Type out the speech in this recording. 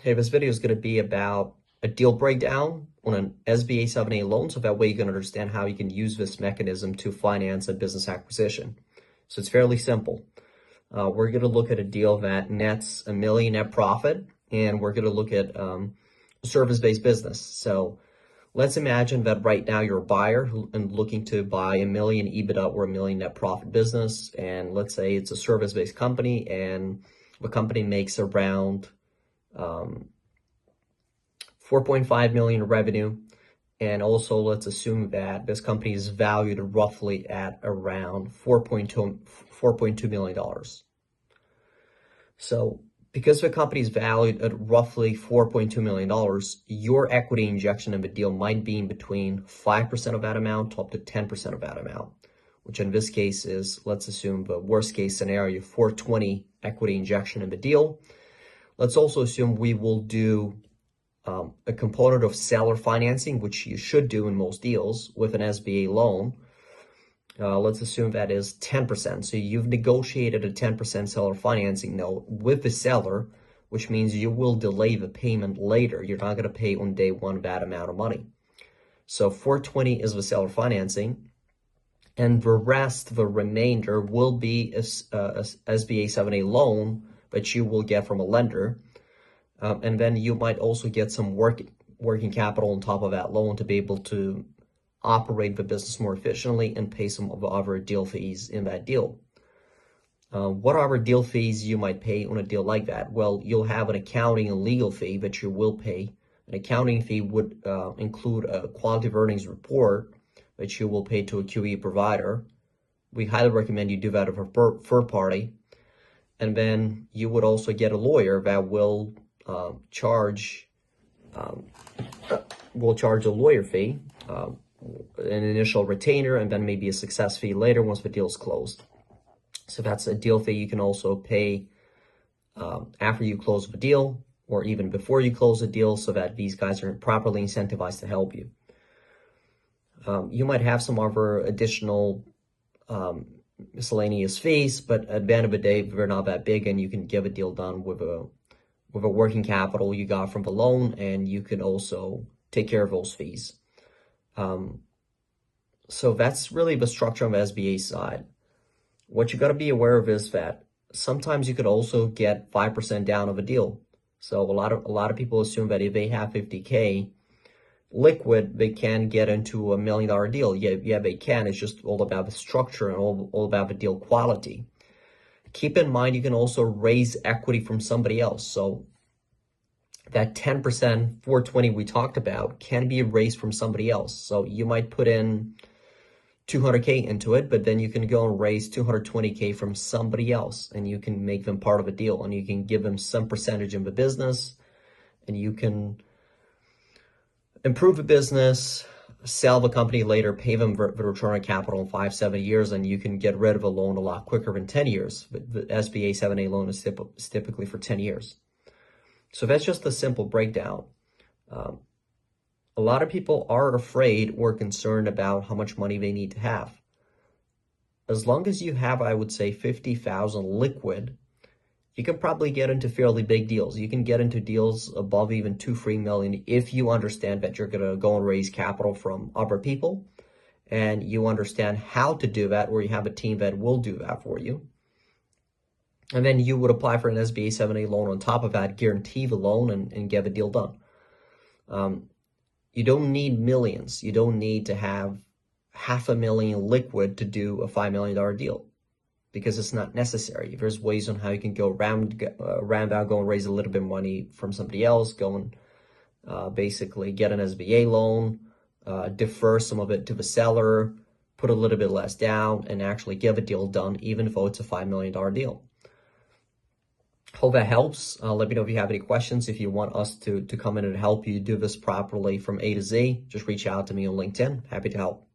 Hey, this video is going to be about a deal breakdown on an SBA 7A loan, so that way you can understand how you can use this mechanism to finance a business acquisition. So it's fairly simple. We're going to look at a deal that nets $1 million net profit, and we're going to look at a service-based business. So let's imagine that right now you're a buyer and looking to buy $1 million EBITDA or $1 million net profit business, and let's say it's a service-based company, and the company makes around 4.5 million revenue, and also let's assume that this company is valued roughly at around $4.2 million. So because the company is valued at roughly $4.2 million, your equity injection in the deal might be in between 5% of that amount to up to 10% of that amount, which in this case is, let's assume the worst case scenario, 420 equity injection in the deal. Let's also assume we will do a component of seller financing, which you should do in most deals with an SBA loan. Let's assume that is 10%. So you've negotiated a 10% seller financing note with the seller, which means you will delay the payment later. You're not going to pay on day one that amount of money. So 420 is the seller financing, and the rest, the remainder, will be a SBA 7A loan that you will get from a lender. And then you might also get some working capital on top of that loan to be able to operate the business more efficiently and pay some of the other deal fees in that deal. What are the deal fees you might pay on a deal like that? Well, you'll have an accounting and legal fee that you will pay. An accounting fee would include a quality of earnings report that you will pay to a QE provider. We highly recommend you do that with a third party. And then you would also get a lawyer that will charge a lawyer fee, an initial retainer, and then maybe a success fee later once the deal is closed. So that's a deal fee you can also pay after you close the deal, or even before you close the deal, so that these guys are properly incentivized to help you. You might have some other additional miscellaneous fees, but at the end of the day, they're not that big, and you can get a deal done with a working capital you got from the loan, and you can also take care of those fees. So that's really the structure on the SBA side. What you got to be aware of is that sometimes you could also get 5% down of a deal. So a lot of people assume that if they have 50K liquid, they can get into $1 million deal. Yeah, they can. It's just all about the structure and all about the deal quality. Keep in mind, you can also raise equity from somebody else. So that 10%, 420 we talked about, can be raised from somebody else. So you might put in 200K into it, but then you can go and raise 220K from somebody else, and you can make them part of a deal, and you can give them some percentage in the business, and you can improve the business, sell the company later, pay them the return on capital in 5-7 years, and you can get rid of a loan a lot quicker than 10 years. The SBA 7A loan is typically for 10 years. So that's just a simple breakdown. A lot of people are afraid or concerned about how much money they need to have. As long as you have, I would say, 50,000 liquid, you can probably get into fairly big deals. You can get into deals above even 2-3 million if you understand that you're going to go and raise capital from other people, and you understand how to do that, or you have a team that will do that for you. And then you would apply for an SBA 7A loan on top of that, guarantee the loan, and get the deal done. You don't need millions. You don't need to have $500,000 liquid to do a $5 million deal, because it's not necessary. There's ways on how you can go around that, go and raise a little bit of money from somebody else, go and basically get an SBA loan, defer some of it to the seller, put a little bit less down, and actually get a deal done, even though it's a $5 million deal. Hope that helps. Let me know if you have any questions. If you want us to come in and help you do this properly from A to Z, just reach out to me on LinkedIn. Happy to help.